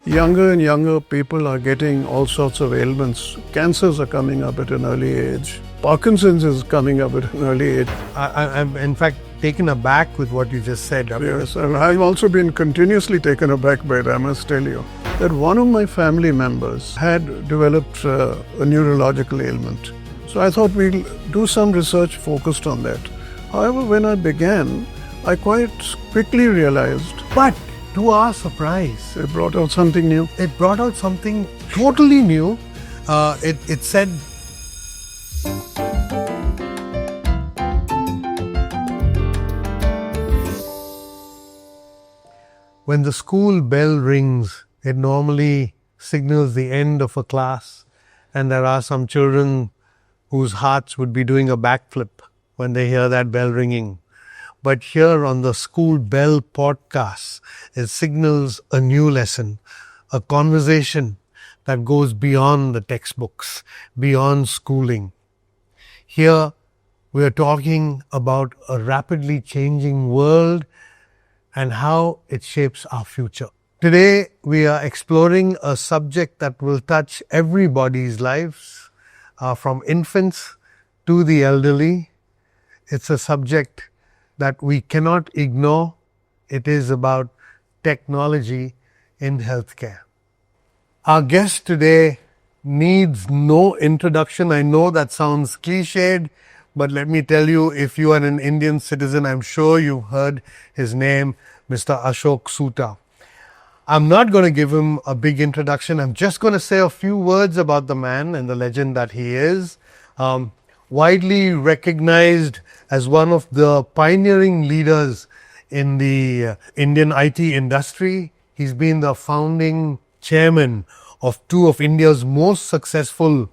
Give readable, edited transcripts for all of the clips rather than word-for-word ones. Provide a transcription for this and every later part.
Younger and younger people are getting all sorts of ailments. Cancers are coming up at an early age. Parkinson's is coming up at an early age. I'm in fact taken aback with what you just said. Yes, and I've also been continuously taken aback by it, I must tell you. That one of my family members had developed a neurological ailment. So I thought we'll do some research focused on that. However, when I began, I quite quickly realized. But to our surprise, It brought out something new. it brought out something totally new. It said, when the school bell rings, it normally signals the end of a class, and there are some children whose hearts would be doing a backflip when they hear that bell ringing. But here on the School Bell podcast, it signals a new lesson, a conversation that goes beyond the textbooks, beyond schooling. Here, we are talking about a rapidly changing world and how it shapes our future. Today, we are exploring a subject that will touch everybody's lives, from infants to the elderly. It's a subject that we cannot ignore. It is about technology in healthcare. Our guest today needs no introduction. I know that sounds cliched, but let me tell you, if you are an Indian citizen, I'm sure you've heard his name, Mr Ashok Soota. I'm not going to give him a big introduction. I'm just going to say a few words about the man and the legend that he is. Widely recognized as one of the pioneering leaders in the Indian IT industry. He's been the founding chairman of two of India's most successful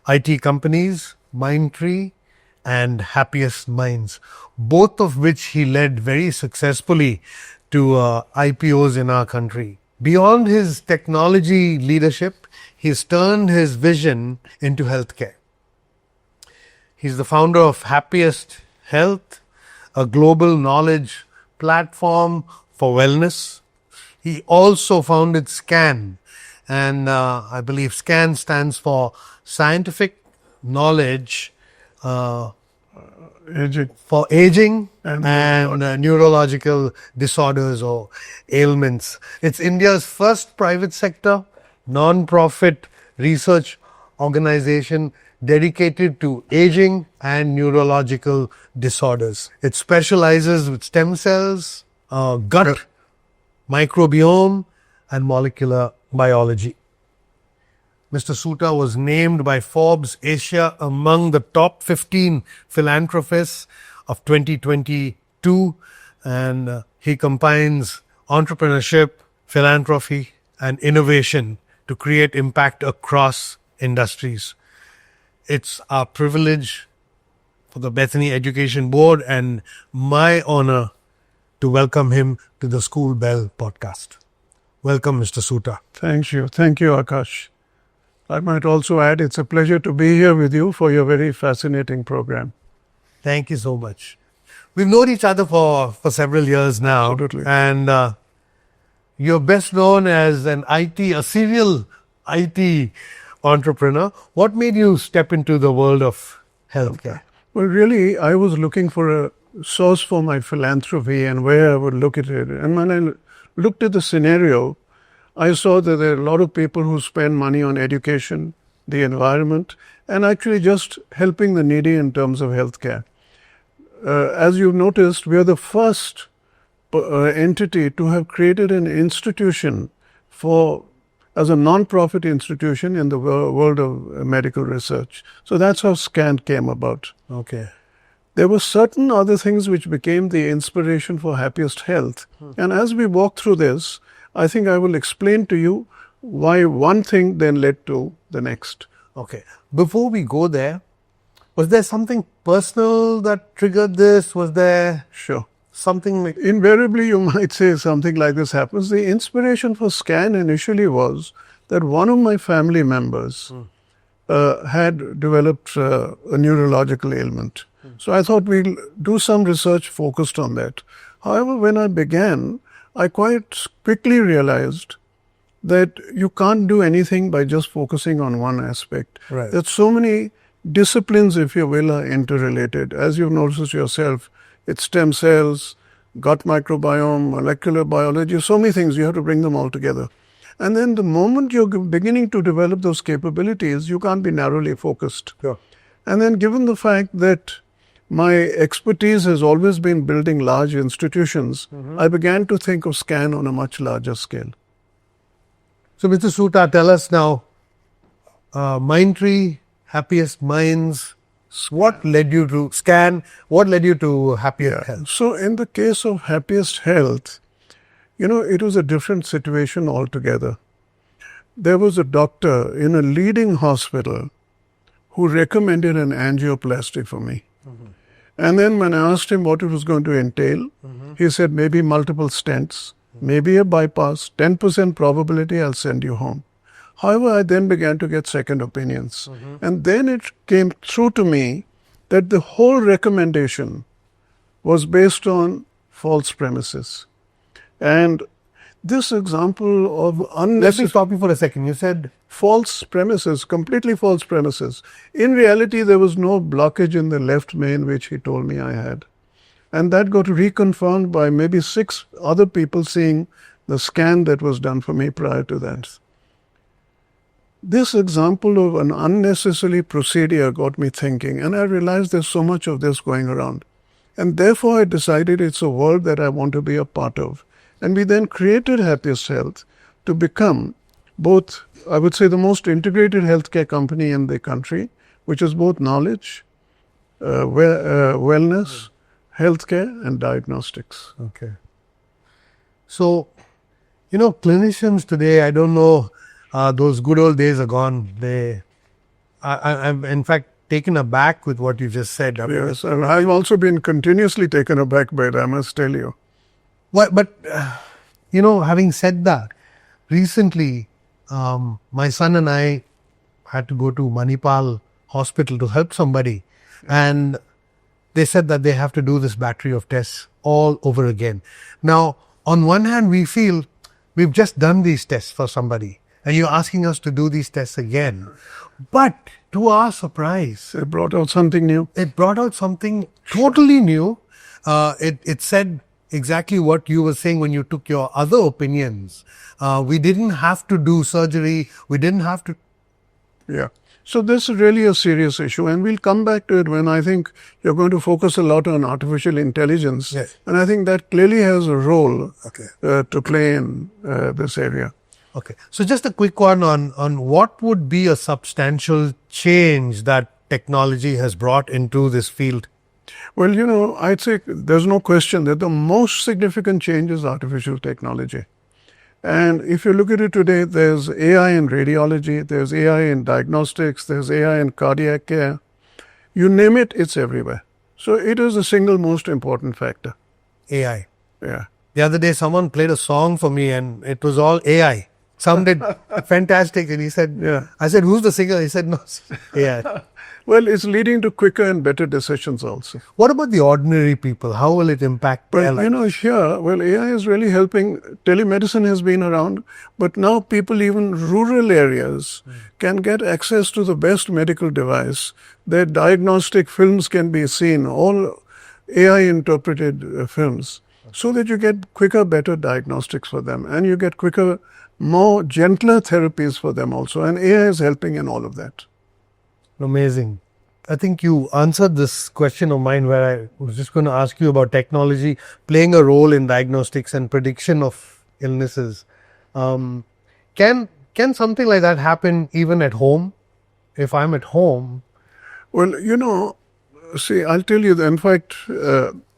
IT companies, Mindtree and Happiest Minds, both of which he led very successfully to IPOs in our country. Beyond his technology leadership, he's turned his vision into healthcare. He's the founder of Happiest Health, a global knowledge platform for wellness. He also founded SCAN, and I believe SCAN stands for Scientific Knowledge for Aging and Neurological Disorders or Ailments. It's India's first private sector, non-profit research organization dedicated to aging and neurological disorders. It specializes with stem cells, gut microbiome, and molecular biology. Mr. Soota was named by Forbes Asia among the top 15 philanthropists of 2022, and he combines entrepreneurship, philanthropy, and innovation to create impact across industries. It's our privilege for the Bethany Education Board and my honor to welcome him to the School Bell podcast. Welcome, Mr. Soota. Thank you. Thank you, Akash. I might also add, it's a pleasure to be here with you for your very fascinating program. Thank you so much. We've known each other for several years now. Absolutely. And you're best known as a serial IT entrepreneur. What made you step into the world of healthcare? Well, really, I was looking for a source for my philanthropy and where I would look at it. And when I looked at the scenario, I saw that there are a lot of people who spend money on education, the environment, and actually just helping the needy in terms of healthcare. As you've noticed, we are the first entity to have created an institution as a non-profit institution in the world of medical research. So that's how SCAN came about. Okay. There were certain other things which became the inspiration for Happiest Health. And as we walk through this, I think I will explain to you why one thing then led to the next. Okay. Before we go there, was there something personal that triggered this? Was there Sure. something like... Invariably, you might say something like this happens. The inspiration for SCAN initially was that one of my family members had developed a neurological ailment. So I thought we'll do some research focused on that. However, when I began, I quite quickly realized that you can't do anything by just focusing on one aspect. Right. That so many disciplines, if you will, are interrelated. As you've noticed yourself, it's stem cells, gut microbiome, molecular biology, so many things, you have to bring them all together. And then the moment you're beginning to develop those capabilities, you can't be narrowly focused. Sure. And then given the fact that my expertise has always been building large institutions, I began to think of SCAN on a much larger scale. So, Mr. Soota, tell us now, Mindtree, Happiest Minds, what led you to SCAN? What led you to Happiest Health? So in the case of Happiest Health, it was a different situation altogether. There was a doctor in a leading hospital who recommended an angioplasty for me. And then when I asked him what it was going to entail, he said maybe multiple stents, maybe a bypass, 10% probability I'll send you home. However, I then began to get second opinions. And then it came through to me that the whole recommendation was based on false premises. And this example of Let me stop you for a second. You said false premises, completely false premises. In reality, there was no blockage in the left main, which he told me I had. And that got reconfirmed by maybe 6 other people seeing the scan that was done for me prior to that. This example of an unnecessary procedure got me thinking, and I realized there's so much of this going around. And therefore, I decided it's a world that I want to be a part of. And we then created Happiest Health to become both, I would say, the most integrated healthcare company in the country, which is both knowledge, wellness, healthcare, and diagnostics. okay. So, clinicians today, I don't know, those good old days are gone. I'm in fact taken aback with what you just said. Yes, and I've also been continuously taken aback by it, I must tell you. But having said that, recently, my son and I had to go to Manipal Hospital to help somebody. And they said that they have to do this battery of tests all over again. Now, on one hand, we feel we've just done these tests for somebody, and you're asking us to do these tests again. But to our surprise, It brought out something new. it brought out something totally new. It said exactly what you were saying when you took your other opinions. We didn't have to do surgery. We didn't have to. Yeah. So this is really a serious issue, and we'll come back to it when I think you're going to focus a lot on artificial intelligence. Yes. And I think that clearly has a role Okay. to play in this area. Okay. So just a quick one on what would be a substantial change that technology has brought into this field. Well, I'd say there's no question that the most significant change is artificial technology. And if you look at it today, there's AI in radiology, there's AI in diagnostics, there's AI in cardiac care. You name it, it's everywhere. So it is the single most important factor. AI. Yeah. The other day, someone played a song for me and it was all AI. Sounded fantastic. And he said, Yeah. I said, who's the singer? He said, no, it's AI. Well, it's leading to quicker and better decisions also. What about the ordinary people? How will it impact their But lives? AI is really helping. Telemedicine has been around, but now people, even rural areas, can get access to the best medical device. Their diagnostic films can be seen, all AI interpreted films, so that you get quicker, better diagnostics for them, and you get quicker, more gentler therapies for them also. And AI is helping in all of that. Amazing. I think you answered this question of mine where I was just going to ask you about technology playing a role in diagnostics and prediction of illnesses. Can something like that happen even at home? If I'm at home? Well, see, I'll tell you, in fact,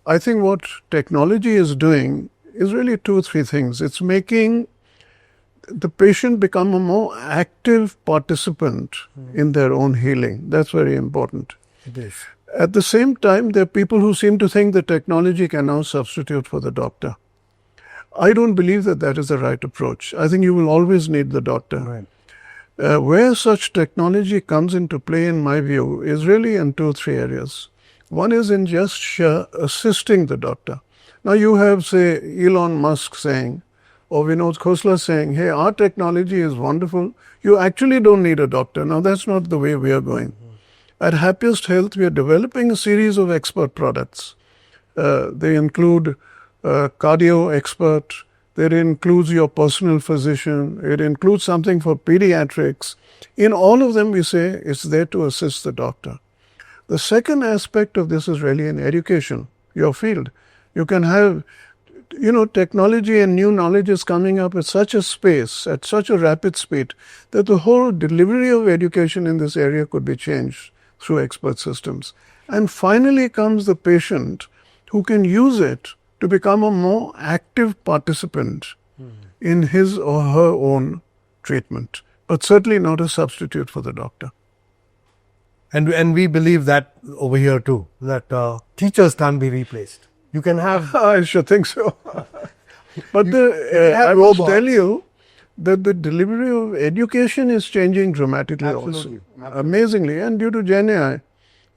I think what technology is doing is really 2 or 3 things. It's making the patient become a more active participant in their own healing. That's very important. It is. At the same time, there are people who seem to think that technology can now substitute for the doctor. I don't believe that that is the right approach. I think you will always need the doctor. Right. Where such technology comes into play, in my view, is really in 2 or 3 areas. One is in just assisting the doctor. Now you have, say, Elon Musk saying, or Vinod Khosla saying, hey, our technology is wonderful. You actually don't need a doctor. Now, that's not the way we are going. At Happiest Health, we are developing a series of expert products. They include cardio expert. It includes your personal physician. It includes something for pediatrics. In all of them, we say it's there to assist the doctor. The second aspect of this is really in education, your field. You can have, technology and new knowledge is coming up at such a space, at such a rapid speed, that the whole delivery of education in this area could be changed through expert systems. And finally comes the patient who can use it to become a more active participant in his or her own treatment, but certainly not a substitute for the doctor. And we believe that over here too, that teachers can't be replaced. You can have... I should think so. But I will tell you that the delivery of education is changing dramatically also. Amazingly. And due to Gen AI,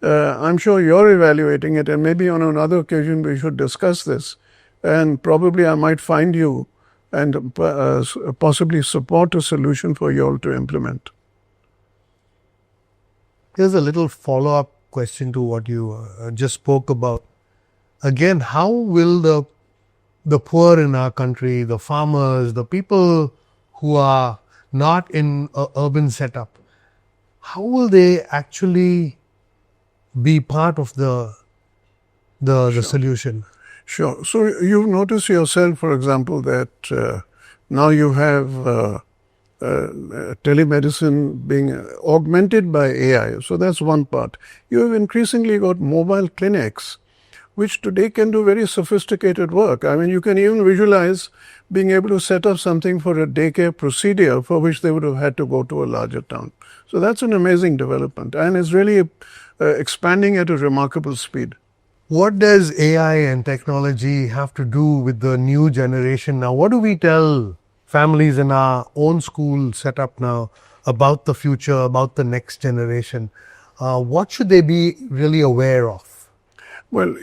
I'm sure you're evaluating it, and maybe on another occasion we should discuss this. And probably I might find you and possibly support a solution for you all to implement. Here's a little follow-up question to what you just spoke about. Again, how will the poor in our country, the farmers, the people who are not in an urban setup, how will they actually be part of the solution? Sure. So you've noticed yourself, for example, that now you have telemedicine being augmented by AI. So that's one part. You have increasingly got mobile clinics, which today can do very sophisticated work. I mean, you can even visualize being able to set up something for a daycare procedure for which they would have had to go to a larger town. So that's an amazing development, and it's really expanding at a remarkable speed. What does AI and technology have to do with the new generation now? What do we tell families in our own school setup now about the future, about the next generation? What should they be really aware of? Well,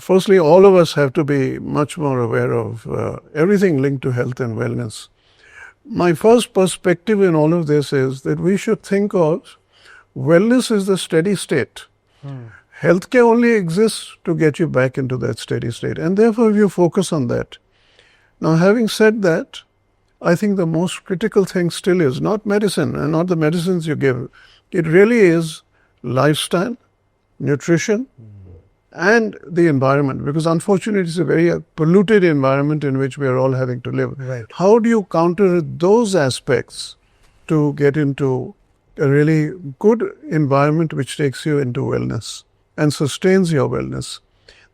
firstly, all of us have to be much more aware of everything linked to health and wellness. My first perspective in all of this is that we should think of wellness as the steady state. Healthcare only exists to get you back into that steady state, and therefore you focus on that. Now, having said that, I think the most critical thing still is not medicine and not the medicines you give. It really is lifestyle, nutrition, and the environment, because unfortunately it's a very polluted environment in which we are all having to live. Right. How do you counter those aspects to get into a really good environment which takes you into wellness and sustains your wellness?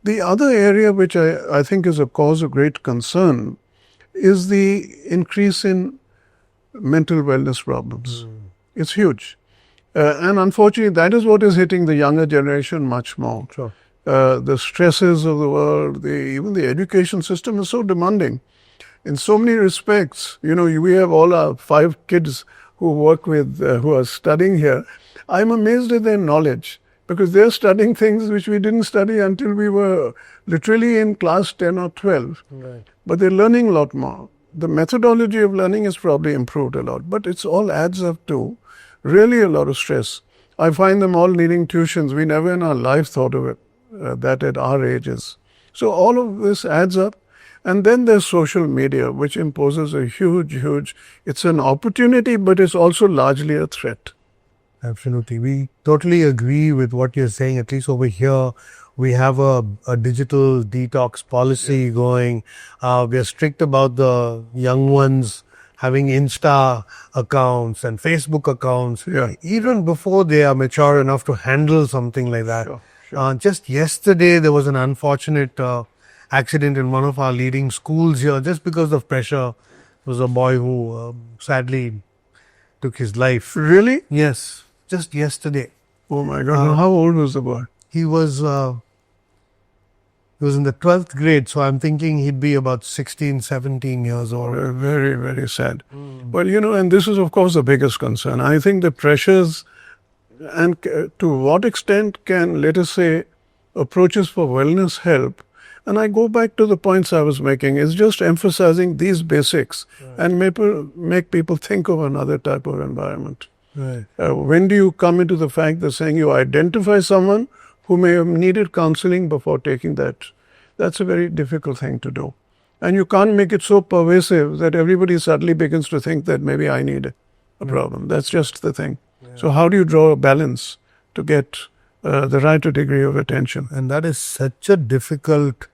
The other area which I think is a cause of great concern is the increase in mental wellness problems. It's huge. And unfortunately, that is what is hitting the younger generation much more. Sure. The stresses of the world, even the education system is so demanding. In so many respects, we have all our 5 kids who work with, who are studying here. I'm amazed at their knowledge, because they're studying things which we didn't study until we were literally in class 10 or 12. Right. But they're learning a lot more. The methodology of learning has probably improved a lot, but it's all adds up to really a lot of stress. I find them all needing tuitions. We never in our life thought of it, that at our ages. So all of this adds up. And then there's social media, which imposes a huge, it's an opportunity, but it's also largely a threat. Absolutely. We totally agree with what you're saying. At least over here, we have a digital detox policy going. We are strict about the young ones having Insta accounts and Facebook accounts, even before they are mature enough to handle something like that. Sure. Just yesterday, there was an unfortunate accident in one of our leading schools here, just because of pressure. There was a boy who sadly took his life. Really? Yes, just yesterday. Oh my God. How old was the boy? He was in the 12th grade, so I'm thinking he'd be about 16, 17 years old. Very, very sad. Well, and this is of course the biggest concern. I think the pressures, and to what extent can, let us say, approaches for wellness help And I go back to the points I was making. It's just emphasizing these basics and make people think of another type of environment. Right. When do you come into the fact that saying you identify someone who may have needed counseling before taking that? That's a very difficult thing to do. And you can't make it so pervasive that everybody suddenly begins to think that maybe I need a problem. That's just the thing. So how do you draw a balance to get the right degree of attention? And that is such a difficult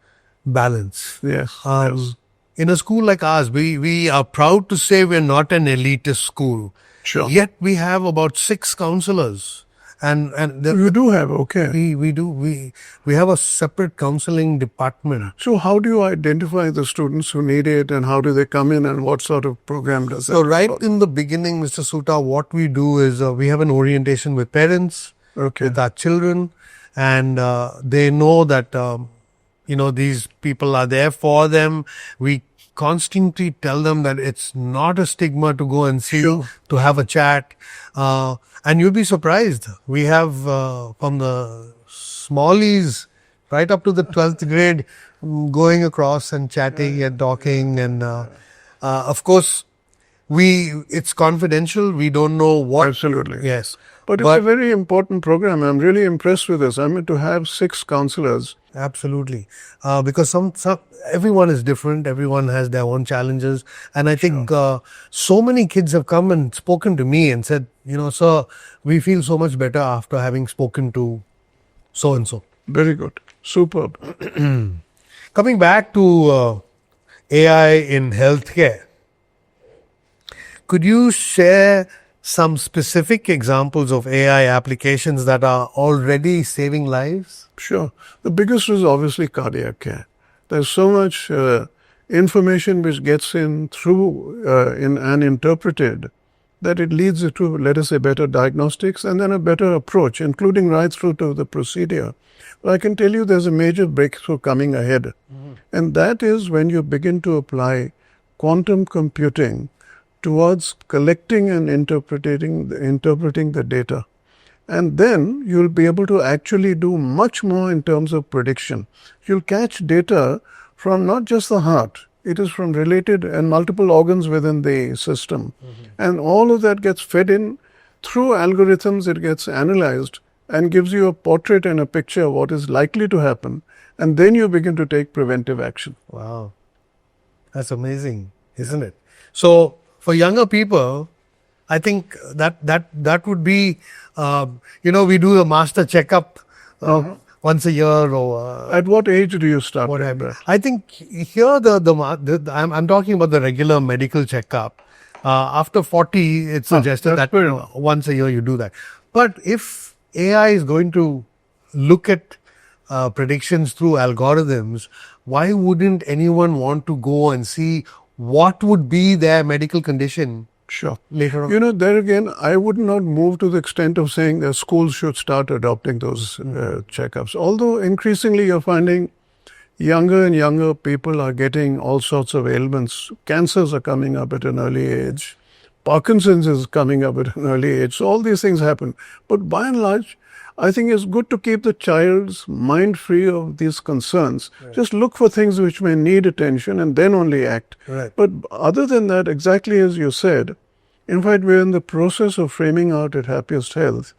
balance. Yes. Yes. In a school like ours, we are proud to say we're not an elitist school. Sure. Yet we have about 6 counselors. And You do have, okay. we have a separate counseling department. So how do you identify the students who need it, and how do they come in, and what sort of program does that? So right in the beginning, Mr. Soota, what we do is we have an orientation with parents, with our children, and they know that these people are there for them. We constantly tell them that it's not a stigma to go and see, to have a chat. And you'll be surprised. We have from the smallies right up to the 12th grade going across and chatting and talking. And of course, it's confidential. We don't know what. Absolutely. Yes. But it's a very important program. I'm really impressed with this. I mean, to have 6 counselors. Absolutely. Because everyone is different. Everyone has their own challenges. And I think so many kids have come and spoken to me and said, sir, we feel so much better after having spoken to so-and-so. Very good. Superb. Coming back to AI in healthcare, could you share some specific examples of AI applications that are already saving lives? Sure. The biggest is obviously cardiac care. There's so much information which gets in through and interpreted that it leads to, let us say, better diagnostics and then a better approach, including right through to the procedure. But I can tell you there's a major breakthrough coming ahead. And that is when you begin to apply quantum computing towards collecting and interpreting the data. And then you'll be able to actually do much more in terms of prediction. You'll catch data from not just the heart, it is from related and multiple organs within the system. And all of that gets fed in through algorithms, it gets analyzed and gives you a portrait and a picture of what is likely to happen. And then you begin to take preventive action. Wow. That's amazing, isn't it? So for younger people, I think that would be, we do the master checkup once a year or... At what age do you start? I think here I'm talking about the regular medical checkup. After 40, it's suggested that once a year you do that. But if AI is going to look at predictions through algorithms, why wouldn't anyone want to go and see what would be their medical condition? Sure. Later on. There again, I would not move to the extent of saying that schools should start adopting those checkups. Although increasingly you're finding younger and younger people are getting all sorts of ailments. Cancers are coming up at an early age. Parkinson's is coming up at an early age. So all these things happen. But by and large, I think it's good to keep the child's mind free of these concerns. Right. Just look for things which may need attention and then only act. Right. But other than that, exactly as you said, in fact, we're in the process of framing out at Happiest Health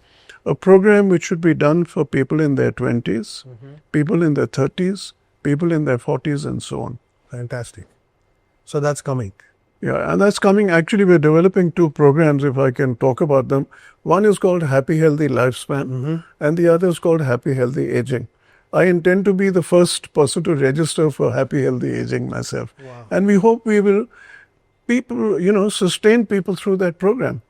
a program which should be done for people in their 20s, people in their 30s, people in their 40s and so on. Fantastic. So that's coming. Yeah, and that's coming. Actually, we're developing 2 programs, if I can talk about them. One is called Happy Healthy Lifespan, and the other is called Happy Healthy Aging. I intend to be the first person to register for Happy Healthy Aging myself. Wow. And we hope we will sustain people through that program.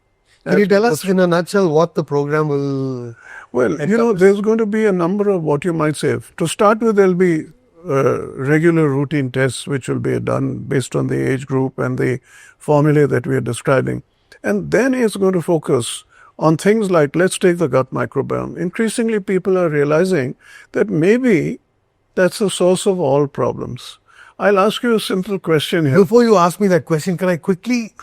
Can you tell us in a nutshell what the program will... Well, there's going to be a number of what you might say. To start with, there'll be regular routine tests which will be done based on the age group and the formulae that we are describing. And then it's going to focus on things like, let's take the gut microbiome. Increasingly, people are realizing that maybe that's the source of all problems. I'll ask you a simple question here. Before you ask me that question, can I quickly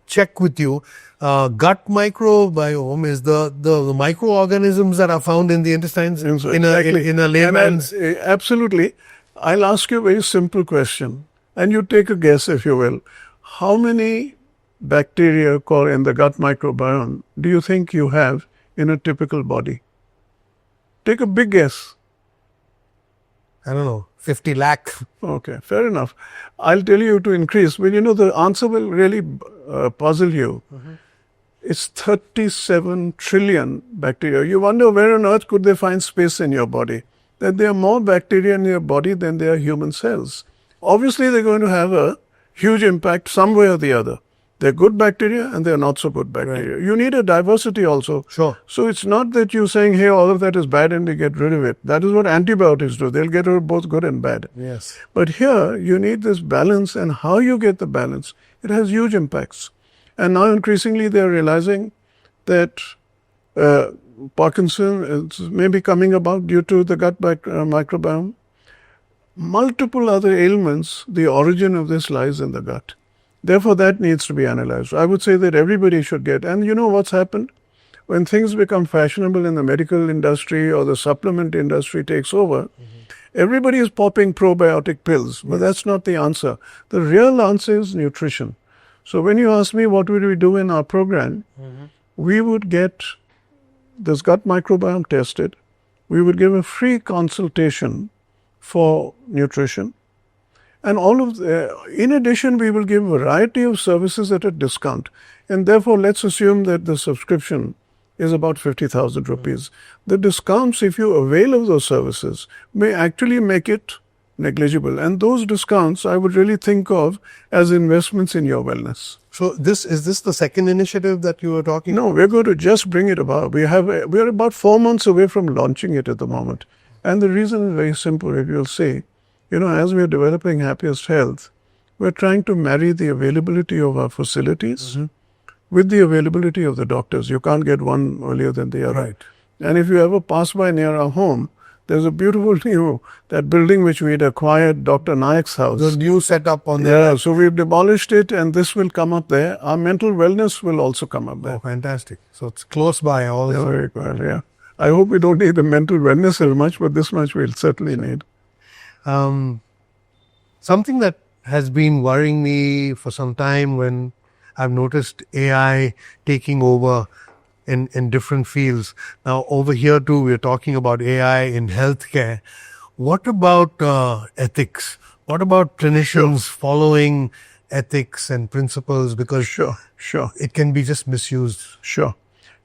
check with you? Gut microbiome is the microorganisms that are found in the intestines in a layman's... Absolutely. I'll ask you a very simple question, and you take a guess, if you will. How many bacteria called in the gut microbiome do you think you have in a typical body? Take a big guess. I don't know, 50 lakh. Okay, fair enough. I'll tell you to increase. Well, the answer will really puzzle you. It's 37 trillion bacteria. You wonder where on earth could they find space in your body? That there are more bacteria in your body than there are human cells. Obviously, they're going to have a huge impact some way or the other. They're good bacteria and they're not so good bacteria. Right. You need a diversity also. Sure. So it's not that you're saying, hey, all of that is bad and they get rid of it. That is what antibiotics do. They'll get rid of both good and bad. Yes. But here, you need this balance, and how you get the balance, it has huge impacts. And now increasingly they're realizing that Parkinson is maybe coming about due to the gut microbiome. Multiple other ailments, the origin of this lies in the gut. Therefore, that needs to be analyzed. I would say that everybody should get. And you know what's happened? When things become fashionable in the medical industry or the supplement industry takes over, everybody is popping probiotic pills. But that's not the answer. The real answer is nutrition. So when you ask me what would we do in our program, we would get this gut microbiome tested. We would give a free consultation for nutrition. And in addition, we will give a variety of services at a discount. And therefore, let's assume that the subscription is about 50,000 rupees. The discounts, if you avail of those services, may actually make it negligible. And those discounts, I would really think of as investments in your wellness. So is this the second initiative that you were talking about? No, we're going to just bring it about. We're about 4 months away from launching it at the moment. And the reason is very simple, if you'll see. As we're developing Happiest Health, we're trying to marry the availability of our facilities with the availability of the doctors. You can't get one earlier than the other. Right. And if you ever pass by near our home, there's a beautiful that building which we'd acquired, Dr. Naik's house. The new setup on there. Yeah, so we've demolished it and this will come up there. Our mental wellness will also come up there. Oh, fantastic. So it's close by also. Yeah, very well, yeah. I hope we don't need the mental wellness as much, but this much we'll certainly need. Something that has been worrying me for some time when I've noticed AI taking over in different fields. Now, over here too, we're talking about AI in healthcare. What about ethics? What about clinicians following ethics and principles? Because Sure. it can be just misused. Sure.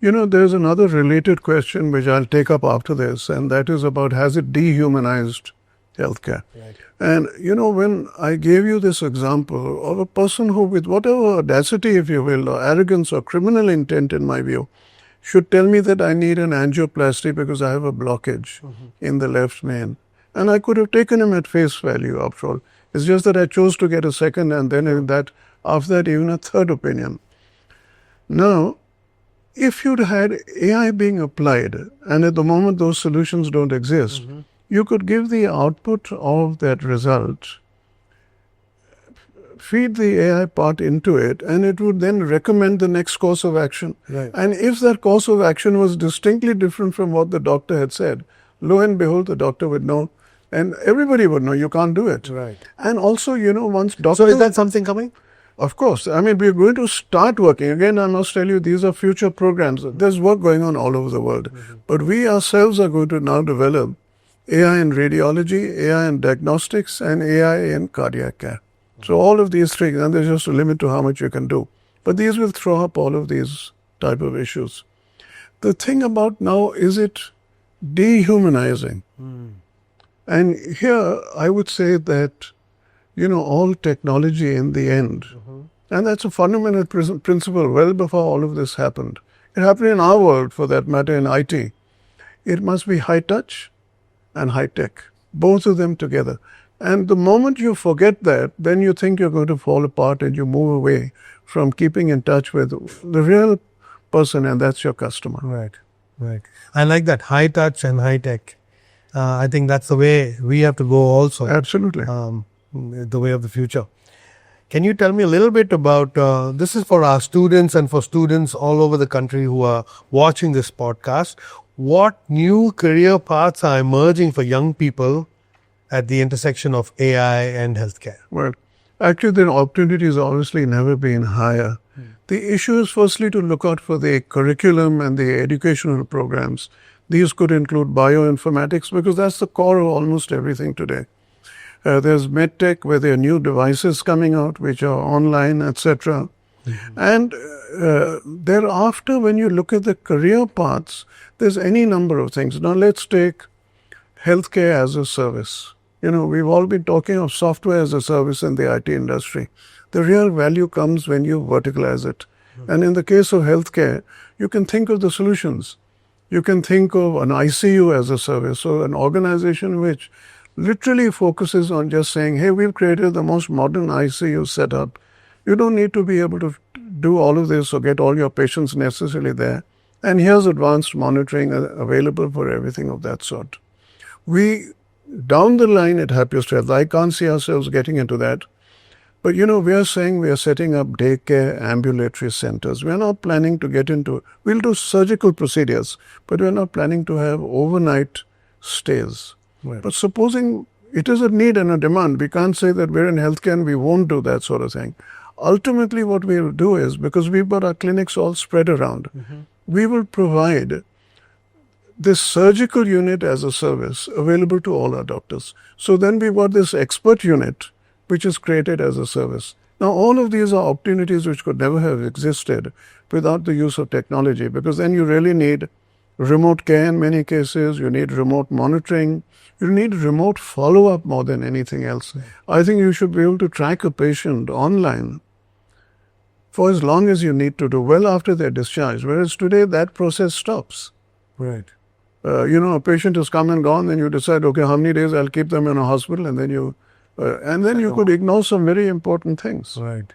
There's another related question which I'll take up after this, and that is about, has it dehumanized healthcare? Right. And, when I gave you this example of a person who, with whatever audacity, if you will, or arrogance or criminal intent, in my view, should tell me that I need an angioplasty because I have a blockage in the left main. And I could have taken him at face value, after all. It's just that I chose to get a second and then after that, even a third opinion. Now, if you'd had AI being applied, and at the moment those solutions don't exist, you could give the output of that result, feed the AI part into it, and it would then recommend the next course of action. Right. And if that course of action was distinctly different from what the doctor had said, lo and behold, the doctor would know, and everybody would know you can't do it. Right. And also, once doctor... So is that something coming? Of course. We're going to start working. Again, I must tell you, these are future programs. There's work going on all over the world. But we ourselves are going to now develop AI in radiology, AI in diagnostics, and AI in cardiac care. So all of these three, and there's just a limit to how much you can do. But these will throw up all of these type of issues. The thing about now, is it dehumanizing? And here, I would say that, all technology in the end, and that's a fundamental principle well before all of this happened. It happened in our world, for that matter, in IT. It must be high touch and high tech, both of them together. And the moment you forget that, then you think you're going to fall apart and you move away from keeping in touch with the real person, and that's your customer. Right. I like that, high touch and high tech. I think that's the way we have to go also. Absolutely. The way of the future. Can you tell me a little bit about, this is for our students and for students all over the country who are watching this podcast, what new career paths are emerging for young people at the intersection of AI and healthcare? Well, actually, the opportunities obviously never been higher. The issue is firstly to look out for the curriculum and the educational programs. These could include bioinformatics because that's the core of almost everything today. There's medtech where there are new devices coming out which are online, etc. And thereafter, when you look at the career paths, there's any number of things. Now, let's take healthcare as a service. We've all been talking of software as a service in the IT industry. The real value comes when you verticalize it. And in the case of healthcare, you can think of the solutions. You can think of an ICU as a service, so an organization which literally focuses on just saying, hey, we've created the most modern ICU setup. You don't need to be able to do all of this or get all your patients necessarily there. And here's advanced monitoring available for everything of that sort. We, down the line at Happiest Health, I can't see ourselves getting into that. But we are saying we are setting up daycare ambulatory centers. We are not planning to get into, we'll do surgical procedures, but we're not planning to have overnight stays. Right. But supposing it is a need and a demand, we can't say that we're in healthcare and we won't do that sort of thing. Ultimately, what we'll do is, because we've got our clinics all spread around, we will provide this surgical unit as a service available to all our doctors. So then we've got this expert unit which is created as a service. Now, all of these are opportunities which could never have existed without the use of technology, because then you really need remote care in many cases, you need remote monitoring, you need remote follow-up more than anything else. I think you should be able to track a patient online for as long as you need to do, well after they're discharged, whereas today that process stops. Right. A patient has come and gone, then you decide, okay, how many days I'll keep them in a hospital, and then you could ignore some very important things. Right.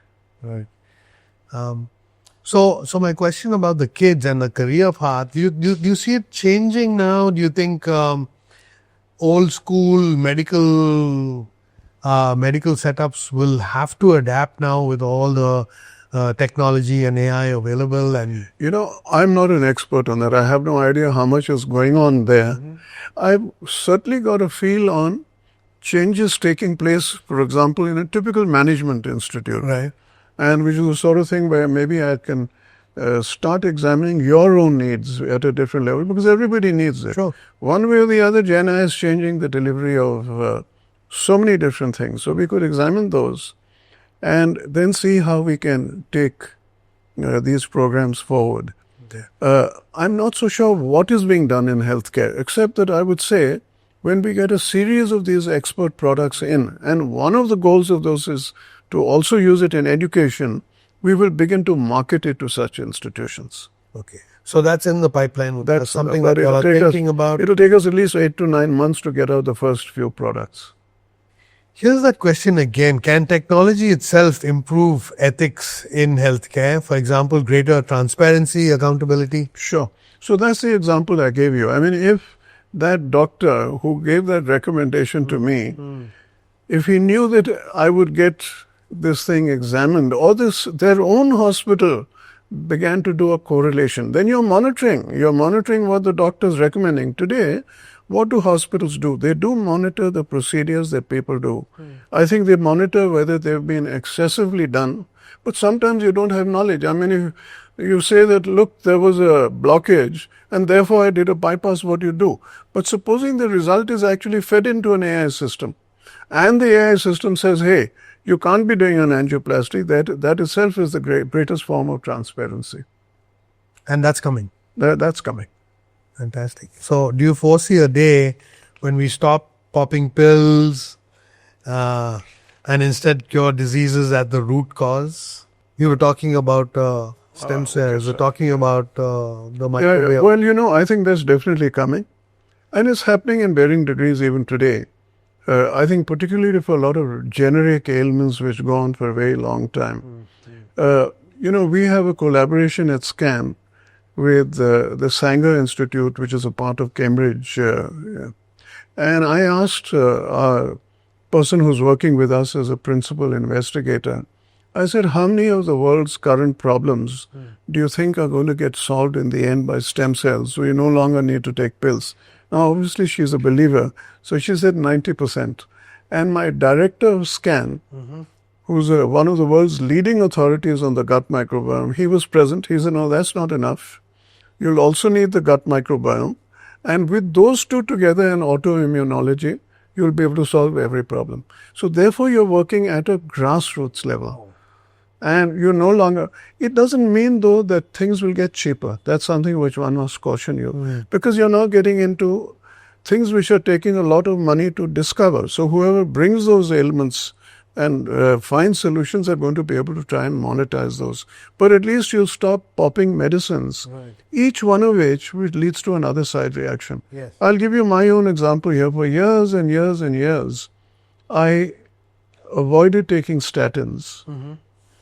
So my question about the kids and the career path, do you see it changing now? Do you think old school medical setups will have to adapt now with all the technology and AI available? And I'm not an expert on that. I have no idea how much is going on there. I've certainly got a feel on changes taking place, for example, in a typical management institute. right. And which is the sort of thing where maybe I can start examining your own needs at a different level, because everybody needs it. Sure. One way or the other, Gen AI is changing the delivery of so many different things. So we could examine those and then see how we can take these programs forward. I'm not so sure what is being done in healthcare, except that I would say when we get a series of these expert products in, and one of the goals of those is to also use it in education, we will begin to market it to such institutions. Okay. So that's in the pipeline. That's something but that you are thinking about. It will take us at least 8 to 9 months to get out the first few products. Here's that question again. Can technology itself improve ethics in healthcare? For example, greater transparency, accountability? Sure. So that's the example I gave you. I mean, if that doctor who gave that recommendation to me, if he knew that I would get this thing examined, or their own hospital began to do a correlation, then you're monitoring what the doctor is recommending. Today, what do hospitals do? They do monitor the procedures that people do. I think they monitor whether they've been excessively done, but sometimes you don't have knowledge. I mean, if you say that, look, there was a blockage and therefore I did a bypass, what you do? But supposing the result is actually fed into an AI system, and the AI system says, hey, you can't be doing an angioplasty, that itself is the greatest form of transparency. And that's coming. That's coming. Fantastic. So do you foresee a day when we stop popping pills and instead cure diseases at the root cause? You were talking about stem cells. We're talking about the microwave. Yeah, well, I think that's definitely coming. And it's happening in varying degrees even today. I think particularly for a lot of generic ailments which go on for a very long time. We have a collaboration at SCAN with the Sanger Institute, which is a part of Cambridge. And I asked our person who's working with us as a principal investigator, I said, how many of the world's current problems do you think are going to get solved in the end by stem cells, so you no longer need to take pills? Now, obviously, she's a believer, so she said 90%. And my director of scan, who's one of the world's leading authorities on the gut microbiome, he was present. He said, no, that's not enough. You'll also need the gut microbiome. And with those two together and autoimmunology, you'll be able to solve every problem. So therefore, you're working at a grassroots level. And you're no longer, it doesn't mean though that things will get cheaper. That's something which one must caution you. Because you're now getting into things which are taking a lot of money to discover. So whoever brings those ailments and finds solutions are going to be able to try and monetize those. But at least you'll stop popping medicines, each one of which leads to another side reaction. Yes. I'll give you my own example here. For years and years and years, I avoided taking statins.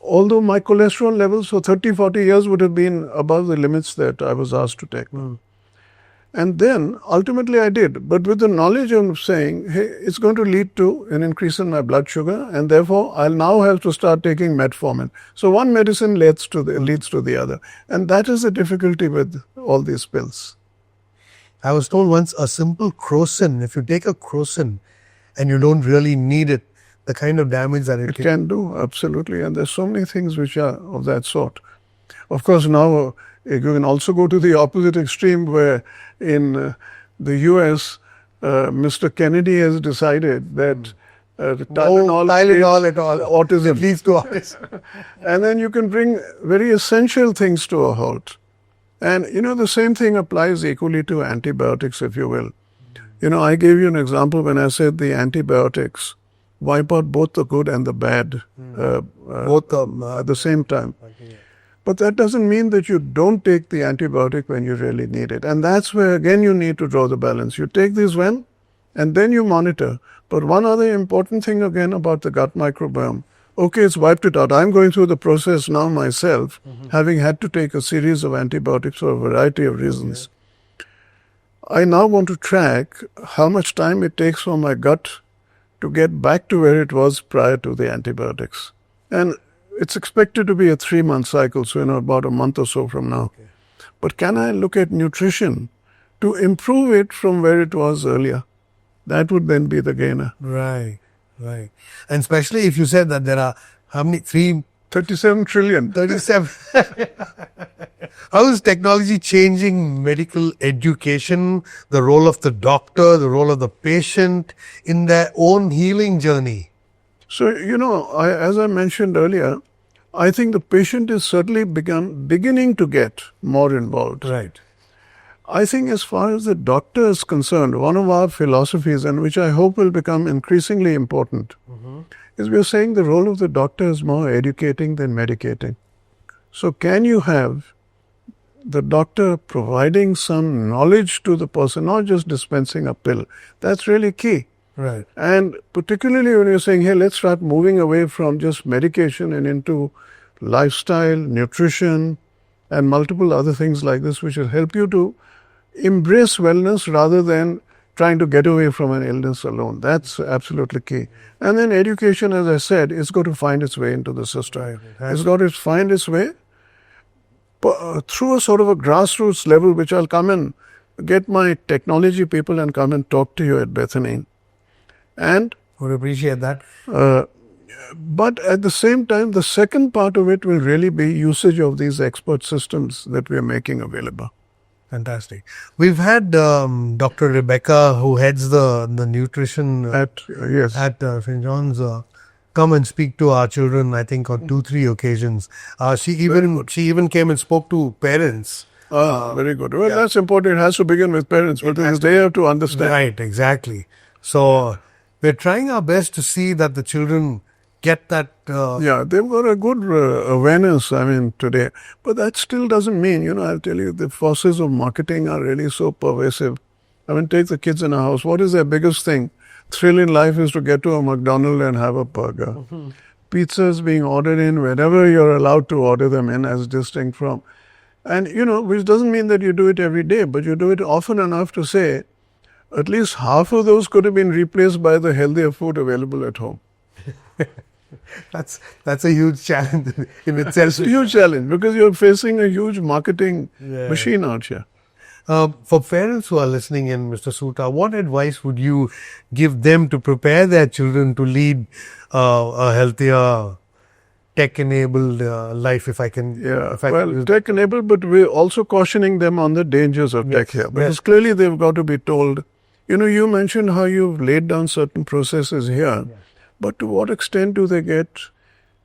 Although my cholesterol levels for 30, 40 years would have been above the limits that I was asked to take. And then ultimately I did, but with the knowledge of saying, hey, it's going to lead to an increase in my blood sugar, and therefore I'll now have to start taking metformin. So one medicine leads to the other. And that is the difficulty with all these pills. I was told once a simple crocin, if you take a crocin and you don't really need it, the kind of damage that it can do, absolutely. And there's so many things which are of that sort. Of course, now you can also go to the opposite extreme where in the US, Mr. Kennedy has decided that Tylenol at all. Autism. It leads to autism. And then you can bring very essential things to a halt. And, the same thing applies equally to antibiotics, if you will. I gave you an example when I said the antibiotics wipe out both the good and the bad both at the same time. But that doesn't mean that you don't take the antibiotic when you really need it. And that's where, again, you need to draw the balance. You take these when, and then you monitor. But one other important thing, again, about the gut microbiome. Okay, it's wiped it out. I'm going through the process now myself, having had to take a series of antibiotics for a variety of reasons. I now want to track how much time it takes for my gut to get back to where it was prior to the antibiotics. And it's expected to be a 3-month cycle, so about a month or so from now. But can I look at nutrition to improve it from where it was earlier? That would then be the gainer. Right. And especially if you said that there are, how many? 37 trillion. 37. How is technology changing medical education, the role of the doctor, the role of the patient in their own healing journey? So, as I mentioned earlier, I think the patient is certainly beginning to get more involved. Right. I think as far as the doctor is concerned, one of our philosophies, and which I hope will become increasingly important, is we are saying the role of the doctor is more educating than medicating. So can you have the doctor providing some knowledge to the person, not just dispensing a pill? That's really key. Right. And particularly when you're saying, hey, let's start moving away from just medication and into lifestyle, nutrition, and multiple other things like this, which will help you to embrace wellness rather than trying to get away from an illness alone. That's absolutely key. And then education, as I said, is going to find its way into the system. Right. It's got to find its way through a sort of a grassroots level, which I'll come and get my technology people and come and talk to you at Bethany. And would appreciate that. But at the same time, the second part of it will really be usage of these expert systems that we are making available. Fantastic. We've had Dr. Rebecca, who heads the nutrition at St. John's, come and speak to our children, I think, on 2-3 occasions. She even came and spoke to parents. Very good. Well, that's important. It has to begin with parents because they have to understand. Right, exactly. So we're trying our best to see that the children get that. They've got a good awareness, today. But that still doesn't mean, I'll tell you, the forces of marketing are really so pervasive. Take the kids in a house. What is their biggest thing? Thrill in life is to get to a McDonald's and have a burger. Pizzas being ordered in whenever you're allowed to order them in, as distinct from. And, which doesn't mean that you do it every day, but you do it often enough to say, at least half of those could have been replaced by the healthier food available at home. That's a huge challenge in itself. It's a huge challenge because you're facing a huge marketing machine out here. For parents who are listening in, Mr. Soota, what advice would you give them to prepare their children to lead a healthier, tech-enabled life, if I can? Yeah, If I well, can use- tech-enabled, but we're also cautioning them on the dangers of tech here. Because clearly they've got to be told, you mentioned how you've laid down certain processes here, but to what extent do they get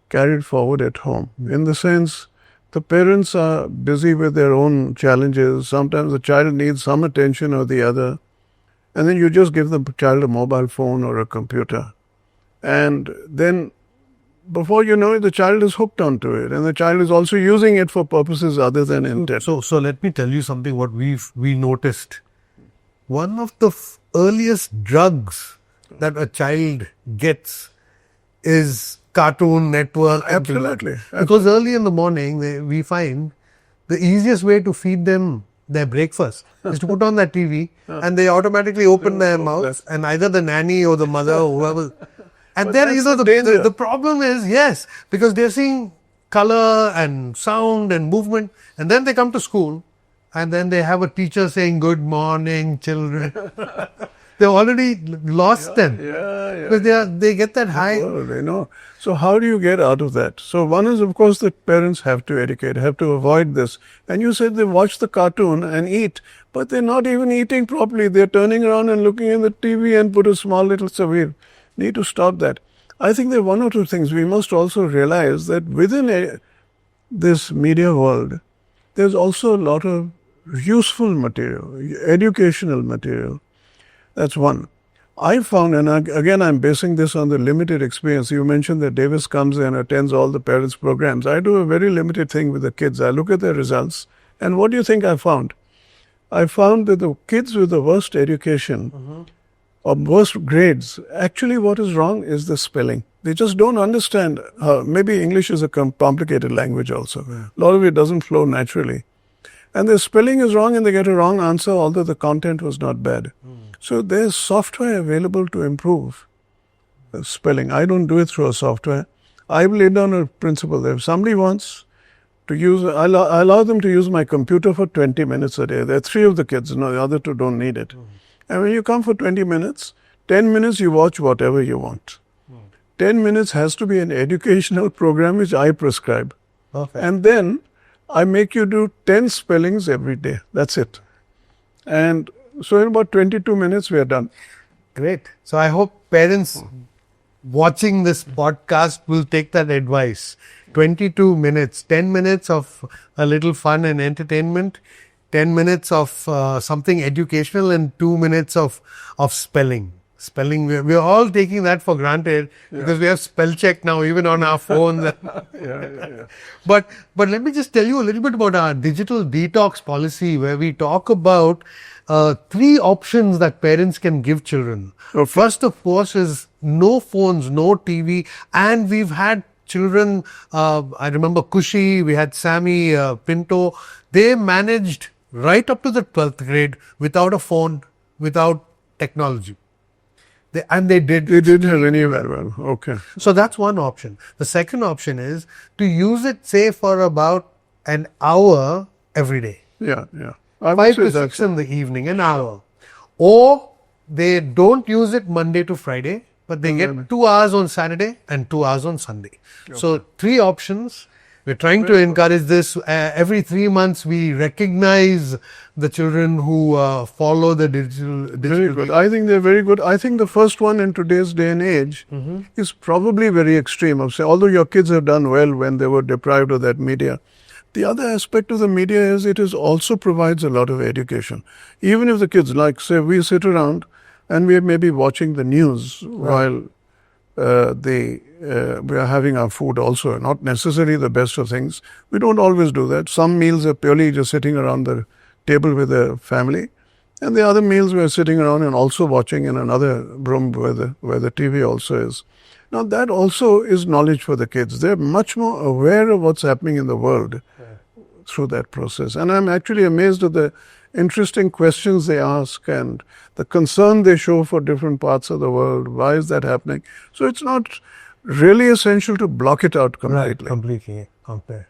carried forward at home? In the sense, the parents are busy with their own challenges. Sometimes the child needs some attention or the other. And then you just give the child a mobile phone or a computer. And then before you know it, the child is hooked onto it. And the child is also using it for purposes other than intended. So let me tell you something what we noticed. One of the earliest drugs that a child gets is Cartoon Network. Absolutely. Because early in the morning, we find the easiest way to feed them their breakfast is to put on that TV and they automatically open their mouths and either the nanny or the mother or whoever. And then, the problem is, yes, because they're seeing color and sound and movement, and then they come to school and then they have a teacher saying, "Good morning, children." They've already lost them. Because they get that high. So how do you get out of that? So one is, of course, that parents have to educate, have to avoid this. And you said they watch the cartoon and eat, but they're not even eating properly. They're turning around and looking at the TV and put a small little severe. Need to stop that. I think there are one or two things. We must also realize that within this media world, there's also a lot of useful material, educational material. That's one. I found, and again, I'm basing this on the limited experience. You mentioned that Davis comes in and attends all the parents' programs. I do a very limited thing with the kids. I look at their results. And what do you think I found? I found that the kids with the worst education or worst grades, actually what is wrong is the spelling. They just don't understand. Maybe English is a complicated language also. A lot of it doesn't flow naturally. And their spelling is wrong and they get a wrong answer, although the content was not bad. So there's software available to improve the spelling. I don't do it through a software. I've laid down a principle that if somebody wants to use, I allow them to use my computer for 20 minutes a day. There are 3 of the kids, the other 2 don't need it. And when you come for 20 minutes, 10 minutes you watch whatever you want. 10 minutes has to be an educational program which I prescribe. Perfect. And then I make you do 10 spellings every day. That's it. And so in about 22 minutes, we are done. Great. So I hope parents watching this podcast will take that advice. 22 minutes, 10 minutes of a little fun and entertainment, 10 minutes of something educational, and 2 minutes of spelling. Spelling, we're all taking that for granted because we have spell check now, even on our phones. But let me just tell you a little bit about our digital detox policy, where we talk about 3 options that parents can give children. First, of course, is no phones, no TV, and we've had children, I remember Kushi, we had Sammy, Pinto, they managed right up to the 12th grade without a phone, without technology. They did. They did really well. Okay. So that's one option. The second option is to use it, say, for about an hour every day. Yeah. 5 to 6 in the evening, an hour. Or they don't use it Monday to Friday, but they get 2 hours on Saturday and 2 hours on Sunday. So 3 options. We're trying to encourage this. Every 3 months, we recognize the children who follow the digital. Very good. I think they're very good. I think the first one in today's day and age is probably very extreme. Although your kids have done well when they were deprived of that media. The other aspect of the media is it also provides a lot of education. Even if the kids, like, say, we sit around and we may be watching the news while we are having our food also, not necessarily the best of things. We don't always do that. Some meals are purely just sitting around the table with the family, and the other meals we are sitting around and also watching in another room where the TV also is. Now that also is knowledge for the kids. They're much more aware of what's happening in the world through that process. And I'm actually amazed at the interesting questions they ask and the concern they show for different parts of the world. Why is that happening? So it's not really essential to block it out completely. Right, completely. Okay.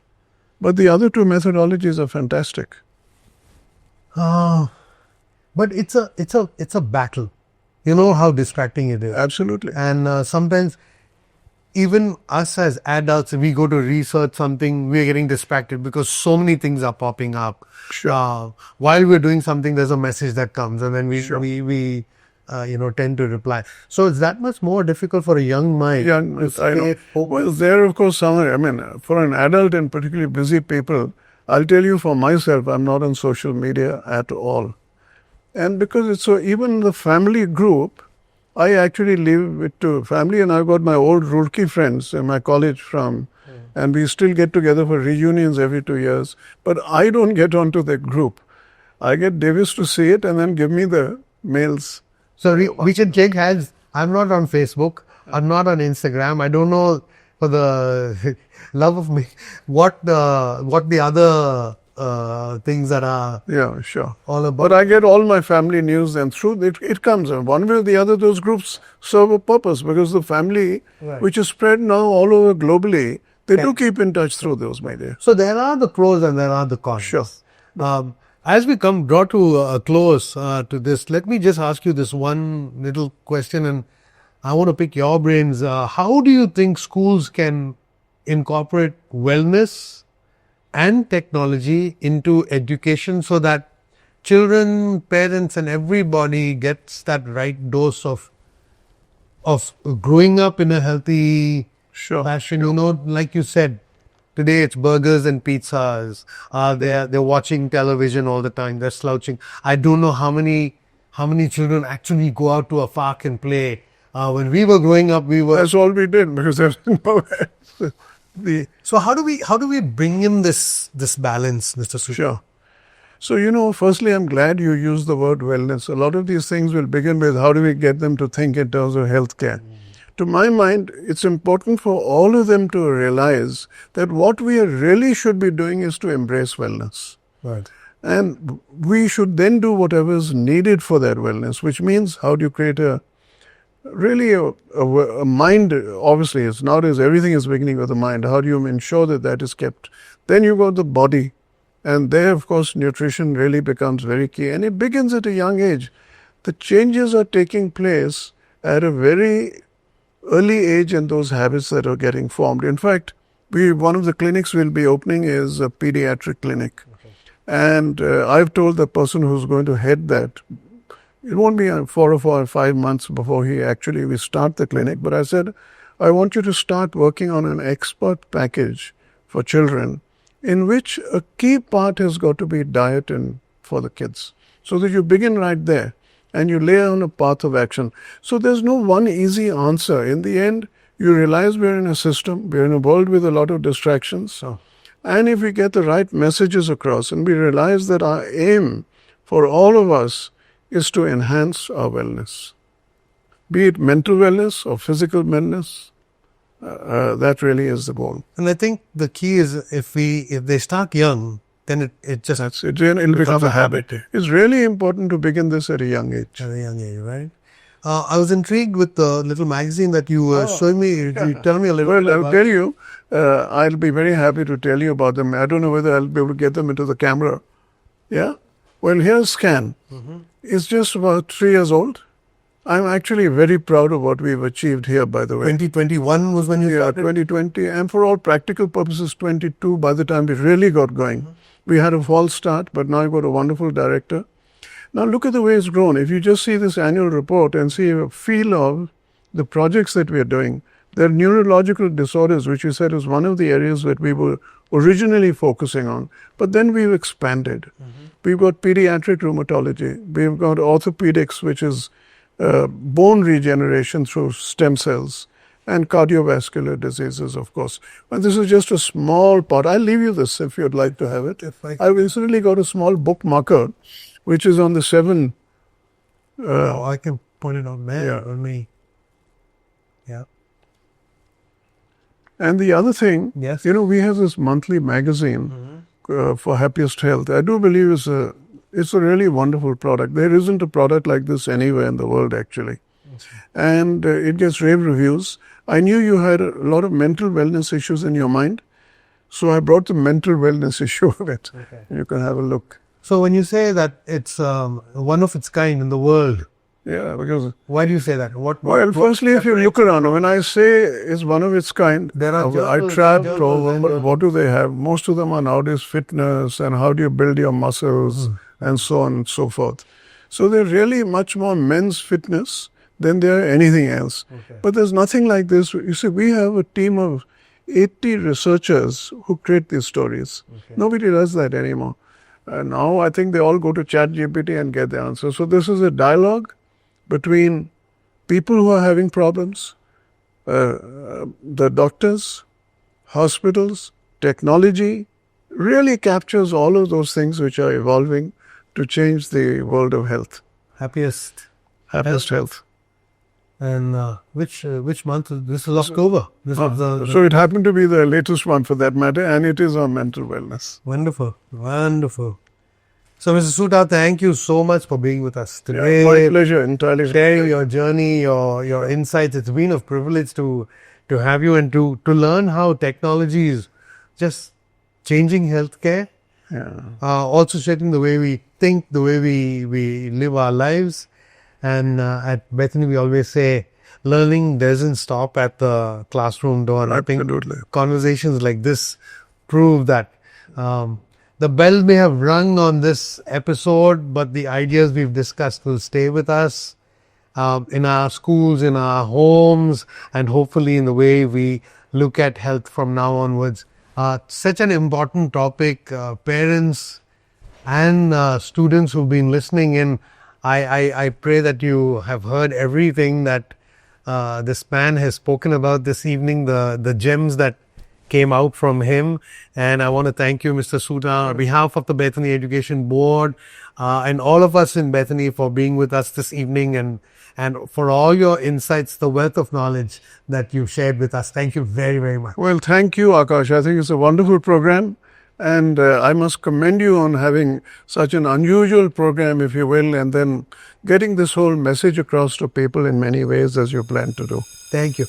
But the other 2 methodologies are fantastic. But it's a battle. You know how distracting it is. Absolutely. And sometimes even us as adults, if we go to research something, we're getting distracted because so many things are popping up. Sure. While we're doing something, there's a message that comes, and then we Sure. tend to reply. So it's that much more difficult for a young mind. Yeah, to I know. stay focused. Well, there, of course, I mean, for an adult and particularly busy people, I'll tell you for myself, I'm not on social media at all. And because it's so, even the family group, I actually leave it to family, and I've got my old Roorkee friends in my college and we still get together for reunions every 2 years. But I don't get onto the group. I get Davis to see it and then give me the mails. So we can shake hands. I'm not on Facebook. I'm not on Instagram. I don't know, for the love of me, what the other things that are Yeah, sure. all about. But I get all my family news, and through it comes. And one way or the other, those groups serve a purpose, because the family, Right. which is spread now all over globally, they do keep in touch through those, my dear. So there are the pros and there are the cons. Sure. As we draw to a close to this, let me just ask you this one little question, and I want to pick your brains. How do you think schools can incorporate wellness and technology into education so that children, parents, and everybody gets that right dose of growing up in a healthy Sure. fashion? You know, like you said, today it's burgers and pizzas. They're watching television all the time. They're slouching. I don't know how many children actually go out to a park and play. When we were growing up, we were. That's all we did, because there's no So how do we bring in this balance, Mr. Soota? Sure. So, firstly, I'm glad you used the word wellness. A lot of these things will begin with how do we get them to think in terms of healthcare. To my mind, it's important for all of them to realize that what we really should be doing is to embrace wellness. Right. And we should then do whatever is needed for that wellness, which means how do you create a mind. Obviously, it's nowadays everything is beginning with the mind. How do you ensure that that is kept? Then you got the body. And there, of course, nutrition really becomes very key. And it begins at a young age. The changes are taking place at a very early age in those habits that are getting formed. In fact, one of the clinics we'll be opening is a pediatric clinic. Okay. And I've told the person who's going to head that, it won't be 4 or 5 months before we start the clinic. But I said, I want you to start working on an expert package for children, in which a key part has got to be diet and for the kids, so that you begin right there and you lay on a path of action. So there's no one easy answer. In the end, you realize we're in a system, we're in a world with a lot of distractions. And if we get the right messages across and we realize that our aim for all of us is to enhance our wellness, be it mental wellness or physical wellness, that really is the goal. And I think the key is if they start young, then it'll become a habit. It's really important to begin this at a young age. At a young age, right? I was intrigued with the little magazine that you were showing me. You tell me a little bit about. Well, I'll tell you. I'll be very happy to tell you about them. I don't know whether I'll be able to get them into the camera. Yeah? Well, here's Scan. It's just about 3 years old. I'm actually very proud of what we've achieved here, by the way. 2021 was when you started? 2020. And for all practical purposes, 22, by the time we really got going. We had a false start, but now I've got a wonderful director. Now look at the way it's grown. If you just see this annual report and see a feel of the projects that we are doing, there are neurological disorders, which you said is one of the areas that we were originally focusing on. But then we've expanded. We've got pediatric rheumatology. We've got orthopedics, which is bone regeneration through stem cells, and cardiovascular diseases, of course. But this is just a small part. I'll leave you this if you'd like to have it. I've recently got a small bookmarker, which is on the 7. I can point it out there. Yeah. On me. Yeah. And the other thing, Yes. we have this monthly magazine for Happiest Health. I do believe it's a really wonderful product. There isn't a product like this anywhere in the world, actually. And it gets rave reviews. I knew you had a lot of mental wellness issues in your mind, so I brought the mental wellness issue of it. Okay. You can have a look. So when you say that it's one of its kind in the world, Yeah, because why do you say that? well, firstly, if you look around, when I say it's one of its kind, There are I journals, trapped over what do they have? Most of them are nowadays fitness and how do you build your muscles and so on and so forth. So they're really much more men's fitness than they are anything else. Okay. But there's nothing like this. You see, we have a team of 80 researchers who create these stories. Okay. Nobody does that anymore. Now I think they all go to ChatGPT and get the answer. So this is a dialogue between people who are having problems, the doctors, hospitals, technology, really captures all of those things which are evolving to change the world of health. Happiest. Health. And which month? This is October. This is the So it happened to be the latest one for that matter, and it is on mental wellness. wonderful, wonderful. So, Mr. Soota, thank you so much for being with us today. My pleasure, entirely. Sharing your journey, your insights. It's been a privilege to have you and to learn how technology is just changing healthcare. Yeah. Also shaping the way we think, the way we live our lives. And at Bethany, we always say, learning doesn't stop at the classroom door. And I think Absolutely. conversations like this prove that. The bell may have rung on this episode, but the ideas we've discussed will stay with us in our schools, in our homes, and hopefully in the way we look at health from now onwards. Such an important topic. Parents and students who've been listening in, I pray that you have heard everything that this man has spoken about this evening, the gems that came out from him. And I want to thank you, Mr. Soota, on behalf of the Bethany Education Board and all of us in Bethany for being with us this evening and for all your insights, the wealth of knowledge that you shared with us. Thank you very, very much. Well, thank you, Akash. I think it's a wonderful program. And I must commend you on having such an unusual program, if you will, and then getting this whole message across to people in many ways as you plan to do. Thank you.